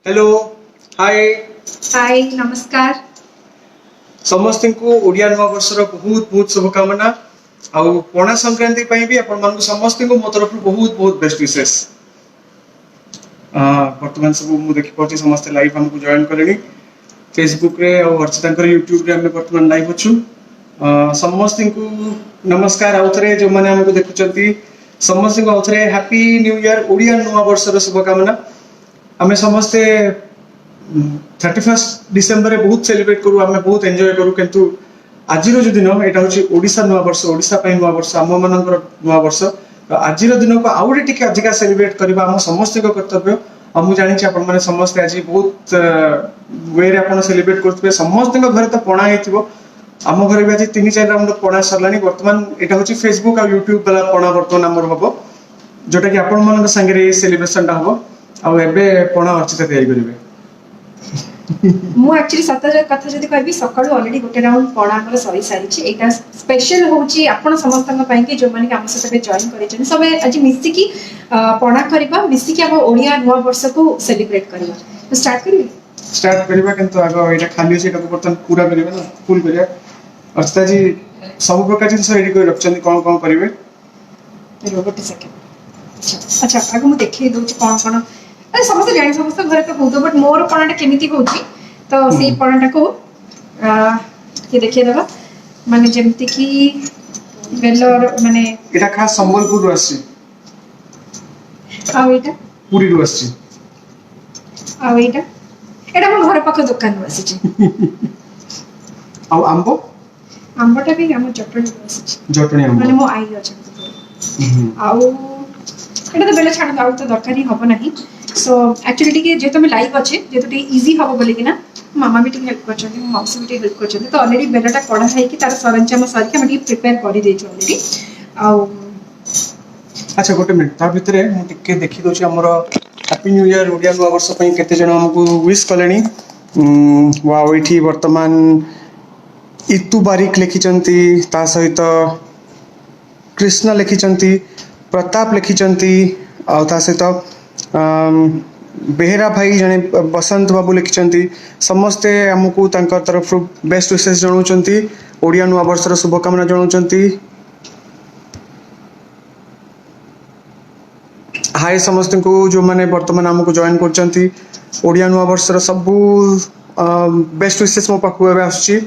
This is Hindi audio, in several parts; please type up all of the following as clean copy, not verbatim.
हेलो हाय हाय नमस्कार। समस्त को ओडिया नवा वर्षर बहुत बहुत शुभकामना आउ पणा संक्रांति पई भी आपण मान समस्त को मो तरफ बहुत बहुत बेस्ट विशेष। वर्तमान सब मु देखि पड़छि समस्त लाइव हमको जॉइन करलेनी फेसबुक रे और अर्चिता यूट्यूब रे हम वर्तमान लाइव अछु। समस्त को नमस्कार आउथरे जो माने हमको देखुचंती समस्त को आउथरे हैप्पी न्यू ईयर ओडिया नवा वर्षर शुभकामना। आमे समस्ते 31 डिसेंबर बहुत सेलिब्रेट करू आमे बहुत एंजॉय करू किंतु आज जो दिन एटा होची ओडिसा नवा वर्ष ओडिसा पई नवा वर्ष आम मानकर नवा वर्ष तो आज दिन को आउटे टिके अधिका सेलिब्रेट करबा हम समस्त को कर्तव्य। आ मु जानि छी आपण माने समस्त आज बहुत वे रे आपण सेलिब्रेट करथबे समस्त को घर तो पणा हेतिबो आम घर भी आज 3-4 राउंड पणा सरलानी वर्तमान एटा होची फेसबुक और यूट्यूब वाला पणा वर्तमान हमर हबो जोटा कि आपण मानक संगे सेलिब्रेशन टा हबो आ एबे पणा अर्चिता तैयारी करिवे। मु एक्चुअली सत कथा जदि कहबी सकाळू ऑलरेडी गोटे राउंड पणा हमर सरी सारिछि। एटा स्पेशल होची आपण समस्तन पई कि जो माने हम सते जॉइन करिछन सब आज मिसी की पणा करबा मिसी की हम ओडिया नवा वर्ष को सेलिब्रेट करबा। तो स्टार्ट करबा किंतु आगो एटा खाली से एटा को बर्तन पूरा करबा ना फुल करबा। अर्चिता जी सब प्रकार जिंस रेडी कर रखछन कोन कोन करिवे रोबोट सेकंड। अच्छा आगो मु देखि दउछि कोन कोन अरे समस्त जानी समस्त घर तो होतो बट मोर पणाटा केमिति होची तो सेई पणाटा को ये देखिए दबा माने जेमति की बेलर माने एटा खास संबलपुर रो आसी आ एटा पूरी रो आसी आ एटा मो घर पाख दुकान रो आसी आ आंबो आंबोटा भी हम जटणी रो आसी जटणी आंबो माने मो आई अछि आउ एटा तो बेले छाड़ आउ तो दरकार ही हबो नाही। सो एक्चुअली टिके जेतो में लाइव अच्छे जेतो टिके इजी हबो बोली कि ना मामा भी टिके हेल्प करछन मौसी भी टिके हेल्प करछन तो ऑलरेडी बेलाटा कड़ा है कि तार सरंजाम सारी हम टिके प्रिपेयर करि देछ ऑलरेडी आ अच्छा गोटे मिनिट तार भितरे मु टिके देखि दोछि हमर हैप्पी न्यू ईयर ओडिया नवा वर्ष पई केते जण हमकु विश कलेनी। वाओ इठी वर्तमान इतु बारिक लिखिचंती ता सहित कृष्ण लिखिचंती प्रताप लिखिचंती आ ता सहित बेहरा भाई जने बसंत बाबू लिखिचंती समस्ते हमकु तांकर तरफ बेस्ट विशेष जणाउचंती ओडिया नवा वर्षर शुभकामना जणाउचंती। हाय समस्त को जो माने वर्तमान हमकु जॉइन करचंती ओडिया नवा वर्षर सब बेस्ट विशेष मो पाखु एबे आछी।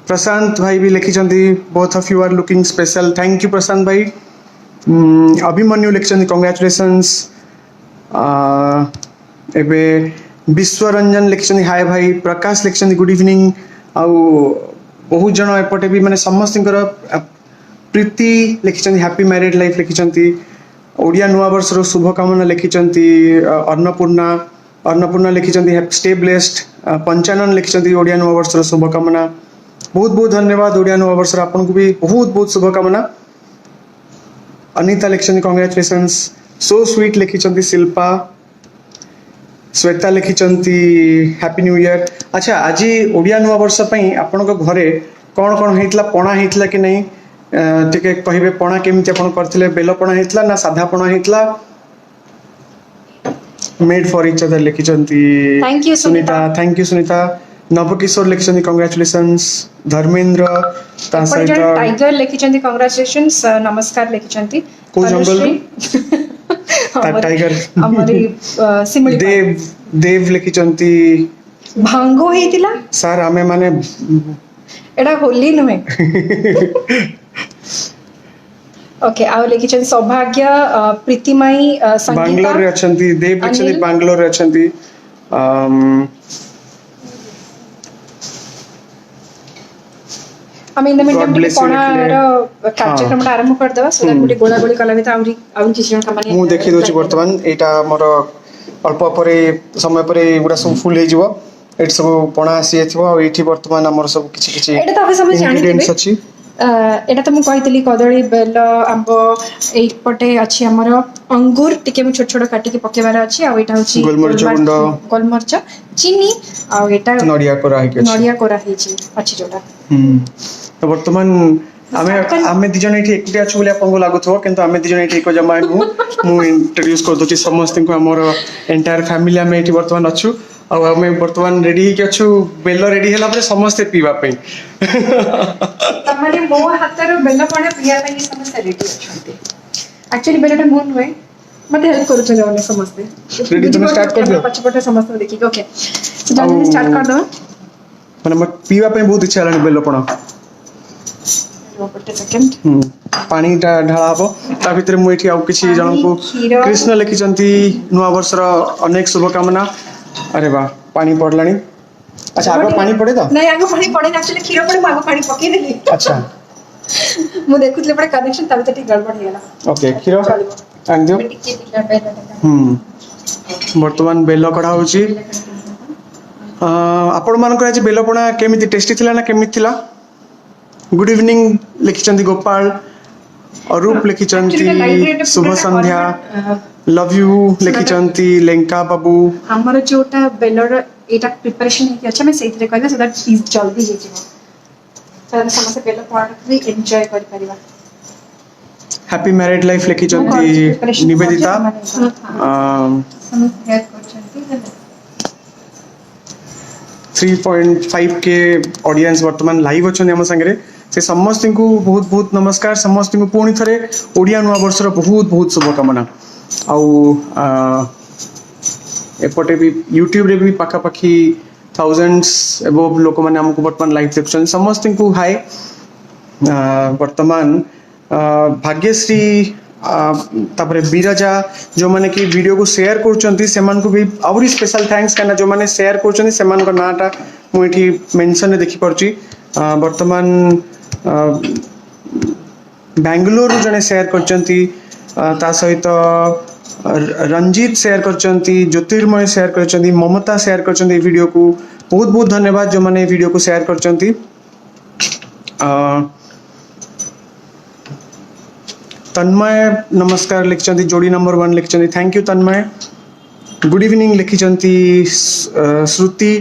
प्रशांत भाई भी लिखिचंती both of you are looking special thank you Prashant भाई। अभिमन्यु लिखिचंती कांग्रेचुलेशंस। एबे विश्वरंजन लिखिचंती हाय भाई प्रकाश लिखिचंती गुड इवनिंग आउ बहुत जण एपटे भी माने समस्तकर प्रीति लिखिचंती हैप्पी मैरिड लाइफ लिखिचंती ओडिया नवा वर्षर शुभकामना लिखिचंती। अन्नपूर्णा लिखिचंती स्टे ब्लेस्ड। पंचानन लिखिचंती ओडिया नवा वर्षर शुभकामना बहुत बहुत धन्यवाद ओडिया नवा वर्षर आपन को भी बहुत बहुत शुभकामना। अनीता लिखिचंती कांग्रेचुलेशंस सो स्वीट लिखिचंती शिल्पा। श्वेता लिखिचंती हैप्पी न्यू ईयर। अच्छा आज ओडिया नवा वर्ष पई आपन को घरे कोन कोन हेतला पणा हेतला कि नहीं टिके कहिबे पणा केमिति आपन करथिले बेल पणा हेतला ना साधा पणा हेतला मेड फॉर ईच अदर लिखिचंती thank you Sunita thank you Sunita. Nabakishore लिखिचंती कांग्रेचुलेशंस धर्मेंद्र ता सहित टाइगर लिखिचंती कांग्रेचुलेशंस नमस्कार लिखिचंती को जंगल टाइगर हमारी सिमली देव लिखिचंती भांगो हेतिला सर हमें माने एडा होली नुहे ओके आउ लिखिचंती सौभाग्य प्रीतिमयी संगीता बेंगलोर रे अछंती देव लिखिचंती बेंगलोर रे अछंती। हम इन द मीन टिके पणार कार्यक्रम आरंभ कर देबा सो दैट गोला गोली कला भी आउरी आउरी किछ जण कमानी मु देखि दोछि वर्तमान एटा मोर अल्प परे समय परे गुडा सब फुल हे जिवो एट सब पणा आसी एथिबो आ एठी वर्तमान हमर सब किछि किछि एटा तो सब जानि दिबे एटा तो मु कहितली कदली बेल आंबो एक पटे अछि हमर अंगूर टिके मु छोट छोट काटी के पकेबार अछि आ एटा होछि गोलमरच चीनी आ एटा नडिया कोरा हेछि अछि जोटा। तो वर्तमान आमे दिजन एठी एकटे अछु बोले आपन को लागुथो किंतु आमे दिजन एठी को जमा मु इंट्रोड्यूस कर दोची समस्त को हमर एंटायर फैमिली आमे एठी वर्तमान अछु ଆଉ ଆମେ ବର୍ତ୍ତମାନ ରେଡି ହେଇକି ଅଛୁ ବେଲ ରେଡି ହେଲା ପରେ ସମସ୍ତେ ପିଇବା ପାଇଁ ତମାନେ ମୋ ହାତର ବେଲ ପଣା ପିଇବା ପାଇଁ ସମସ୍ତେ ରେଡି ଅଛନ୍ତି ଆକ୍ଚୁଆଲି ବେଲଟା ମୁଁ ନୁହେଁ ମତେ ହେଲ୍ପ କରୁଛନ୍ତି ଅନ୍ୟ ସମସ୍ତେ Ready, ତୁମେ start କରିଦିଅ। ପଛପଟେ ସମସ୍ତେ ଦେଖିକି ଓକେ ଜଲ୍ଦି ଷ୍ଟାର୍ଟ କରିଦବା ମାନେ ମୋର ପିଇବା ପାଇଁ ବହୁତ ଇଚ୍ଛା ହେଲାଣି ବେଲ ପଣା ଗୋଟେ ସେକେଣ୍ଡ ପାଣିଟା ଢଳା ହବ ତା ଭିତରେ ମୁଁ ଏଠି ଆଉ କିଛି ପାଣି, ଜଣଙ୍କୁ କ୍ଷୀର। କୃଷ୍ଣ ଲେଖିଛନ୍ତି ନୂଆ ବର୍ଷର ଅନେକ ଶୁଭକାମନା ଆରେ ବା ପାଣି ପଡିଲାଣି ଆଚ୍ଛା ଆଗ ପାଣି ପଡେ ତ ନାଇଁ ଆଗ ପାଣି ପଡେ ଆକ୍ଚୁଆଲି କ୍ଷୀର ପଡେ ମୁଁ ଆଗ ପାଣି ପକେଇଦେଲି ଆଚ୍ଛା ମୁଁ ଦେଖୁଥିଲି ଏପଟେ କନେକ୍ସନ ତା ଭିତରେ ଟିକେ ଗଡ଼ବଡ଼ ହେଇଗଲା ଓକେ କ୍ଷୀର ଚଳିବ ଆଣିଦିଅ ଏବେ ଟିକେ ପିଲା ବେଲଟା ବର୍ତ୍ତମାନ ବେଲ କଢା ହଉଛି ଆପଣମାନଙ୍କର ଆଜି ବେଲ ପଣା କେମିତି ଟେଷ୍ଟି ଥିଲା ନା କେମିତି ଥିଲା ଗୁଡ୍ ଇଭିନିଂ ଲେଖିଛନ୍ତି ଗୋପାଳ ଅରୂପ ଲେଖିଛନ୍ତି ଶୁଭ ସନ୍ଧ୍ୟା ଲଭ୍ ୟୁ ଲେଖିଛନ୍ତି ଲେଙ୍କା ବାବୁ ଆମର ଯୋଉଟା ବେଲର ଏଇଟା ପ୍ରିପାରେସନ ହେଇକି ଅଛି ଆମେ ସେଇଥିରେ କରିବା ସୋ ଦ୍ୟାଟ୍ ଜଲ୍ଦି ହେଇଯିବ ତାହେଲେ ସମସ୍ତେ ବେଲ ପଣାକୁ ବି ଏନ୍ଜୟ କରିପାରିବା ହ୍ୟାପି ମ୍ୟାରେଡ୍ ଲାଇଫ୍ ଲେଖିଛନ୍ତି ନିବେଦିତା ସମସ୍ତେ ହେଲ୍ପ କରୁଛନ୍ତି 3.5K ଅଡିଏନ୍ସ ବର୍ତ୍ତମାନ ଲାଇଭ୍ ଅଛନ୍ତି ଆମ ସାଙ୍ଗରେ ସେ ସମସ୍ତଙ୍କୁ ବହୁତ ବହୁତ ନମସ୍କାର ସମସ୍ତଙ୍କୁ ପୁଣି ଥରେ ଓଡ଼ିଆ ନୂଆ ବର୍ଷର ବହୁତ ବହୁତ ଶୁଭକାମନା ଆଉ ଏପଟେ ବି ୟୁଟ୍ୟୁବରେ ବି ପାଖାପାଖି ଥାଉଜେଣ୍ଡସ୍ ଏବୋଭ୍ ଲୋକମାନେ ଆମକୁ ବର୍ତ୍ତମାନ ଲାଇଭ୍ ଦେଖୁଛନ୍ତି ସମସ୍ତଙ୍କୁ ହାଏ ବର୍ତ୍ତମାନ ଭାଗ୍ୟଶ୍ରୀ ତାପରେ ବିରଜା ଯୋଉମାନେ କି ଭିଡ଼ିଓକୁ ସେୟାର କରୁଛନ୍ତି ସେମାନଙ୍କୁ ବି ଆହୁରି ସ୍ପେଶାଲ ଥ୍ୟାଙ୍କ୍ସ କାହିଁକିନା ଯୋଉମାନେ ସେୟାର କରୁଛନ୍ତି ସେମାନଙ୍କ ନାଁଟା ମୁଁ ଏଠି ମେନସନରେ ଦେଖିପାରୁଛି ବର୍ତ୍ତମାନ ବାଙ୍ଗାଲୋରରୁ ଜଣେ ସେୟାର କରିଛନ୍ତି ତା ସହିତ ରଞ୍ଜିତ ସେୟାର କରିଛନ୍ତି ଜ୍ୟୋତିର୍ମୟ ସେୟାର କରିଛନ୍ତି ମମତା ସେୟାର କରିଛନ୍ତି ଏଇ ଭିଡ଼ିଓକୁ ବହୁତ ବହୁତ ଧନ୍ୟବାଦ ଯୋଉମାନେ ଏଇ ଭିଡ଼ିଓକୁ ସେୟାର କରିଛନ୍ତି तन्मय नमस्कार लिखिଛନ୍ତି जोड़ी नंबर 1 लिखिଛନ୍ତି thank you Tanmay good evening लिखिଛନ୍ତି श्रुति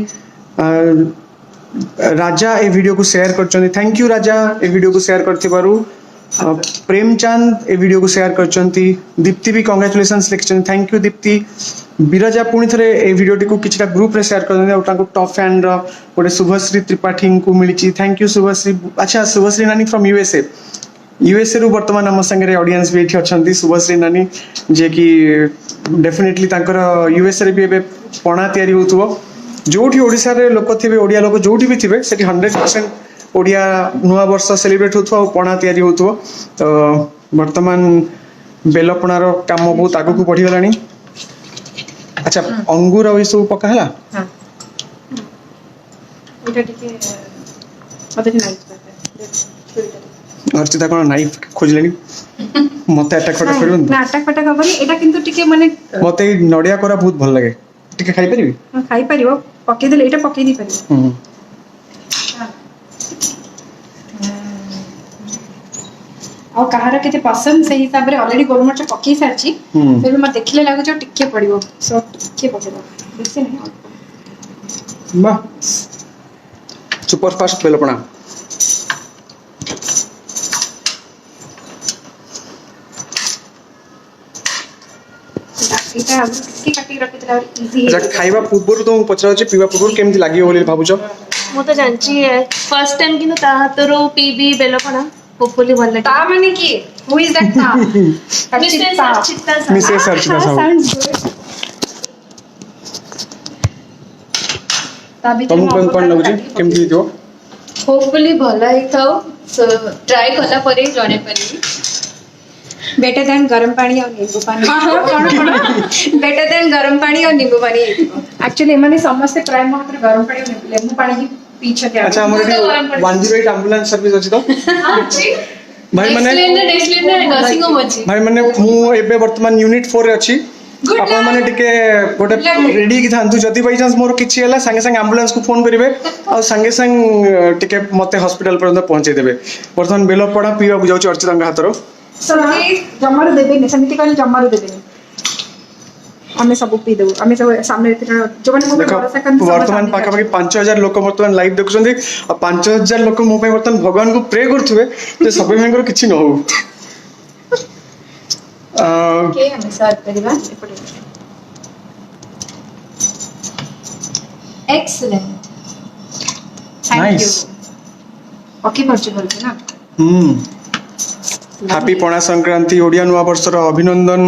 राजा ए वीडियो को शेयर करଛନ୍ତି थैंक यू राजा ए वीडियो को शेयर करथिबारु प्रेमचंद ए वीडियो को शेयर करଛନ୍ତି दीप्ति भी कांग्रेचुलेशंस लिखिଛନ୍ତି थैंक यू दीप्ति बिरजा पुणी थरे ए वीडियो टी को किछटा ग्रुप रे शेयर करଛନ୍ତି और ताको टॉप फैन रो गोटे शुभश्री त्रिपाठी को मिलिची थैंक यू शुभश्री अच्छा शुभश्री नानी फ्रॉम यूएसए यूएसए रु वर्तमान आम संगे ऑडियंस भी ये अच्छा शुभश्री नानी जे कि डेफिनेटली यूएसए रे भी एबे पणा तैयारी होतुबो जोठी ओडिसा रे लोक थिबे ओडिया लोक जोठी भी थिबे सेठी 100% ओडिया नुआ वर्ष सेलिब्रेट होतुबो और पणा तैयारी होतुबो तो वर्तमान बेलपणार काम बहुत आगु को बढ़ी गलानी अच्छा अंगूर और सब पका हला हां एटा टिके मते नाइस करते अर्चिता कोन नाइफ खोजलेनी मते अटैक फटा करियो ना अटैक फटा खबरनी एटा किंतु टिके माने मते नडिया कोरा बहुत भल लागे टिके खाई परिबी खाई परिबो पके देले एटा पके दी परिबो और कहार केते पसंद से हिसाब रे ऑलरेडी गोलमरच पके सारची फिर मैं देखले लागो जो टिके पड़िबो सो टिके पकेबो बेसी नहीं वाह सुपर फास्ट बेलपणा एटा की काटी रखितला और इजी अच्छा खाइबा पूर्व तो पचरा पीवा पूर्व केमती लागियो बोली भाबुछ मु तो जानची फर्स्ट टाइम किनु ता हातरो पीबी बेलपणा होपफुली भल लगे ता माने की हु इज दैट ता Mrs Archita Mrs Archita Sahu sounds good ता भी तुम कोन लागुची केमती दियो होपफुली भल ही थाओ सो ट्राई कला परे जणे परी बेटर देन गरम पानी और नींबू पानी बेटर देन गरम पानी और नींबू पानी एक्चुअली माने समस्त ट्राई मात्र गरम पानी और नींबू पानी ही पीछे क्या अच्छा हमर 108 एम्बुलेंस सर्विस अछि तो भाई माने नेक्स्ट लेन नर्सिंग होम अछि भाई माने मु एबे वर्तमान यूनिट 4 रे अछि अपन माने टिके गोटे रेडी कि थांतु जदी बाय चांस मोर किछि हला संगे संगे एम्बुलेंस को फोन करिवे और संगे संग टिके मते हॉस्पिटल पर्यंत पहुंचे देबे वर्तमान बेलो पड़ा पीवा बुझाउची अर्चितांग हातरो जमारू देबेनी सेमिति कहले जमारू देबेनी हमें सब पी देबो हमें सब सामने जो माने मोबाइल भरोसा करन वर्तमान पाखा पाखी 5000 लोक वर्तमान लाइव देखुछन्ती और 5000 लोक मो पे वर्तमान भगवान को प्रे करथुबे जे सबे भांगर किछि न हो के हमें सर्व करबा excellent thank you Nice. Okay परचे बोलते ना हैप्पी पणा संक्रांति ओडिया नुआ वर्षर अभिनंदन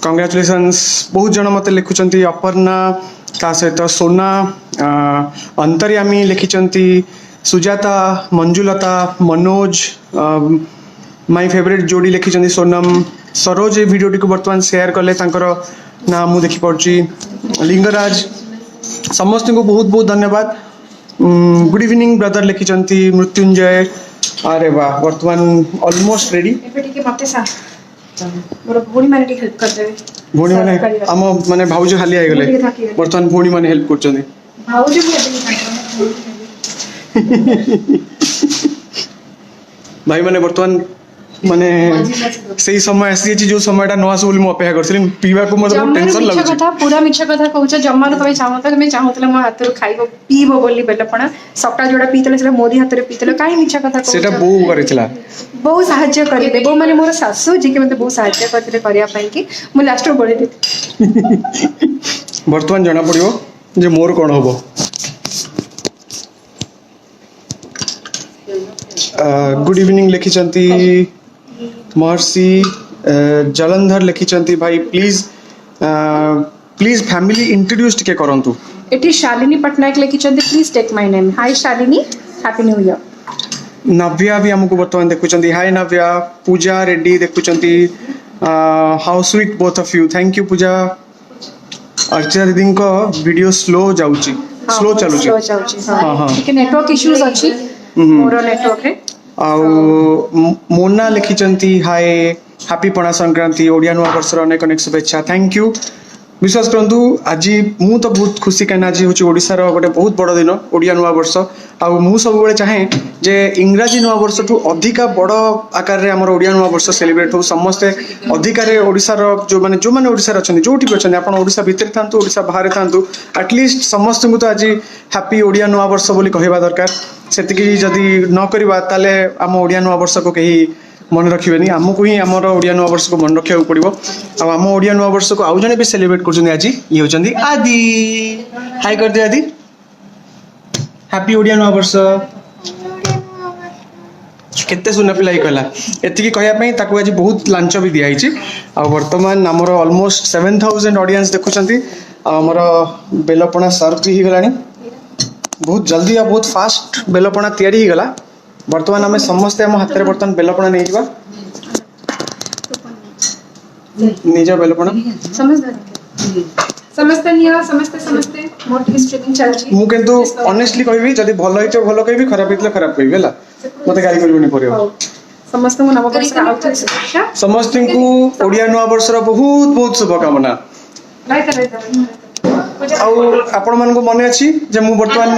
कंग्राचुलेशंस बहुत जन मते लिखुचंती अपर्णा ता सहित सोना अंतर्यामी लिखिचंती सुजाता मंजुलता मनोज माय फेवरेट जोड़ी लिखिचंती सोनम सरोज ए वीडियो टी को वर्तमान शेयर कले तांकर नाम मु देखि पड़ची लिंगराज समस्त को बहुत बहुत धन्यवाद गुड इवनिंग ब्रदर लिखिचंती मृत्युंजय अरे वाह वर्तमान ऑलमोस्ट रेडी एबे टिके मते सा मोर भोणी माने टिके हेल्प कर देबे भौणी माने आम माने भाउज खाली आइ गले वर्तमान भौणी माने हेल्प करचंदी भाउजी भी एबे भाई माने वर्तमान माने सही समय आसी जो समयटा न आसु बोली मु अपेक्षा करছিলাম पीवा को मतलब बहुत टेंशन मिछ लागुଛି कथा पूरा मिछ कथा कहउछ जम्मा तमे चाहत तमे चाहतले मो हातरो खाइबो पीबो बोली बेलपणा सका जोडा पीतले सेला मोदी हातरे पीतले काई मिछ कथा कहउछ सेटा बो करितला बहुत साहाय्य करले बो माने मोर सासू जी के मते बहुत साहाय्य करले करिया पई कि मु लास्ट रो बळे वर्तमान जना पड़िबो जे मोर कोन होबो गुड इवनिंग लिखिचंती महर्षि जलंधर लिखिचंती भाई प्लीज प्लीज फैमिली इंट्रोड्यूस के करंतु एटी शालिनी पटनायक लेखिचंती please take my name hi Shalini happy new year Navya भी हमको वर्तमान देखुचंती हाय नव्या पूजा रेड्डी देखुचंती how sweet both of you thank you Puja Archana दीदी को वीडियो स्लो जाउची स्लो चलुची स्लो जाउची हाँ, हां हाँ। ठीक है नेटवर्क इश्यूज अछि मोर नेटवर्क रे आउ मोना लिखिचंती हाय हैप्पी पणा संक्रांति ओडिया नुआ वर्षर अनेक अनेक शुभेच्छा थैंक यू विश्वास करंतु आज मु तो बहुत खुशी कहना आज हूँ ओडिशार गोटे बहुत बड़ दिन ओडिया नुआ वर्ष आउ मु सब बेले चाहे जे इंग्राजी नुआ वर्ष ठू अधिका बड़ आकार रे हमर ओडिया नुआ वर्ष सेलिब्रेट हो समस्ते अधिकार ओडिशार जो माने ओडिशार अछन जोठी भी अछन आपण ओडिशा भीतर थांतु ओडिशा बाहर थांतु एटलिस्ट समस्त को तो आज हैप्पी ओडिया नुआ वर्ष बोली कहवा दरकार सेतिकी जदि न करबा ताले हम ओडिया नुआ वर्ष को कहीं मन रखिबेनी आमको ही आमर ओडिया नुआ वर्ष को मन रखिया पड़ो आ आम ओडिया नुआ वर्ष को आउ जने भी सेलिब्रेट कर आज ये होचंदी आदि हाय कर दे आदि हैप्पी ओडिया नुआ वर्ष केते सुना पिला ही कहला एतिकी कहया पई ताको आज बहुत लांच भी दिया हिची आ वर्तमान हमर ऑलमोस्ट 7000 ऑडियंस देखुचंती आ हमर बेलपणा सर्व भी ही गलानी बहुत जल्दी आ बहुत फास्ट बेलपणा तैयारी ही गला वर्तमान आम समस्ते आम हाथ में बर्तमान बेलपणा नहीं जा निज बेलपणा समस्ते निया समस्ते मोर टिके स्ट्रीमिंग चलची मु किंतु ऑनेस्टली कहबी जदी भलो हितो भलो कहबी खराब हितले खराब कहबी हला मते गाली करबनी पड़ियो समस्त को नववर्ष आउथर शुभेच्छा समस्त को ओडिया नुआ वर्ष बहुत बहुत शुभकामना आउ आपण मन को मने अछि जे मु वर्तमान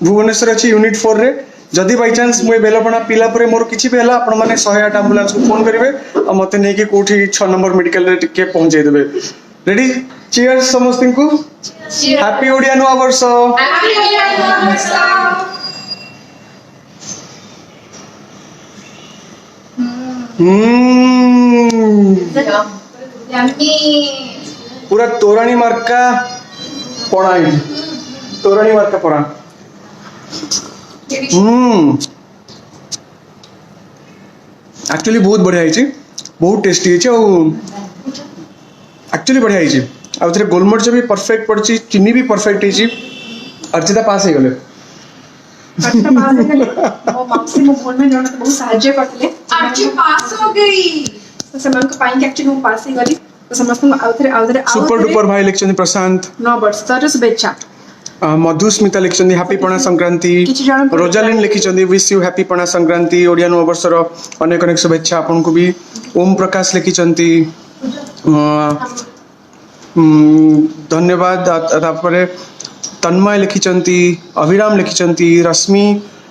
भुवनेश्वर अछि यूनिट 4 रे जदि बाय चांस मुए बेलपणा पिला परे मोर किछि भी हला आपण माने 108 एम्बुलेंस को फोन करिवे आ मते नै कि कोठी 6 नंबर मेडिकल रे टिके पहुंचाई देबे रेडी चीयर्स समस्त को हैप्पी ओडिया नुआ वर्ष पूरा तोरानी मार्का पणाई तोरानी मार्का पणा एक्चुअली बहुत बढ़िया है बहुत टेस्टी है एक्चुअली बढ़िया है आउ थे गोलमरिच भी परफेक्ट पड़ी चीनी भी परफेक्ट है अर्चिता पास हो गले अच्छा पास है वो माक्सी मो फोन में जोना तो बहुत सहाय्य करले अर्ची पास हो गई तो समान को पाइन के एक्चुअली वो पास ही गली तो समस्त को आउथरे सुपर डुपर भाई लिखछन प्रशांत नौ वर्ष तर शुभेच्छा मधुस्मिता लिखछन हैप्पी पणा संक्रांति किछि जण रोजालिन लिखिछन विश यू हैप्पी पणा संक्रांति ओडिया नुआ वर्षर अनेक अनेक शुभेच्छा आपन को भी ओम प्रकाश लिखिछन धन्यवाद तापरे तन्मय लिखिछन अभिराम लिखिछन रश्मि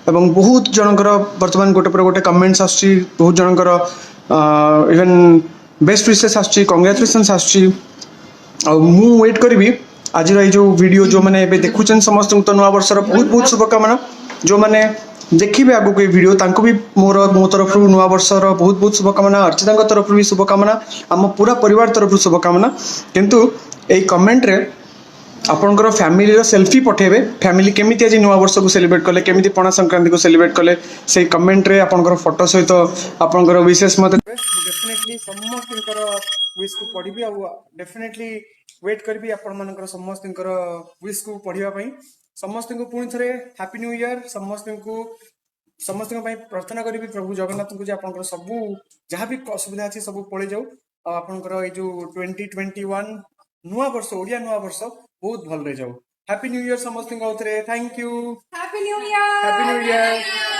एवं बहुत जनकर वर्तमान गोटे पर गोटे कमेंट्स आछी बहुत जनकर इवन बेस्ट विशेष आछी कांग्रेचुलेशंस आछी आ मु वेट करी आज जो वीडियो जो मैंने देखुचन समस्त तो नवा वर्षर बहुत बहुत शुभकामना जो मैंने देखिए आगु को वीडियो तांको भी मोर मो तरफ नुआ वर्षर बहुत बहुत शुभकामना अर्चिता तरफ भी शुभकामना आम पूरा परिवार तरफ शुभकामना किंतु ए कमेंट रे आपणकर फैमिली सेल्फी पठेबे फैमिली केमिति आज नुआ वर्ष को सेलिब्रेट कले केमिति पणा संक्रांति को सेलिब्रेट कले से कमेंट रे आपणकर फोटो सहित आपणकर विशेष मत डेफिनेटली समस्तकर विश को पढ़ी आ डेफिनेटली वेट करबी आपण मानकर समस्तकर विश को पढ़िया पई समस्त को पुणी थरे हैप्पी न्यू ईयर समस्त प्रार्थना करी प्रभु जगन्नाथ को आपंकर सब जहाँ भी असुविधा अच्छी सब पड़े जाऊ आपंकर ये जो 2021 नुआ वर्ष ओडिया नुआ वर्ष बहुत भल जाऊ हैप्पी न्यू ईयर समस्त thank you happy new year happy new year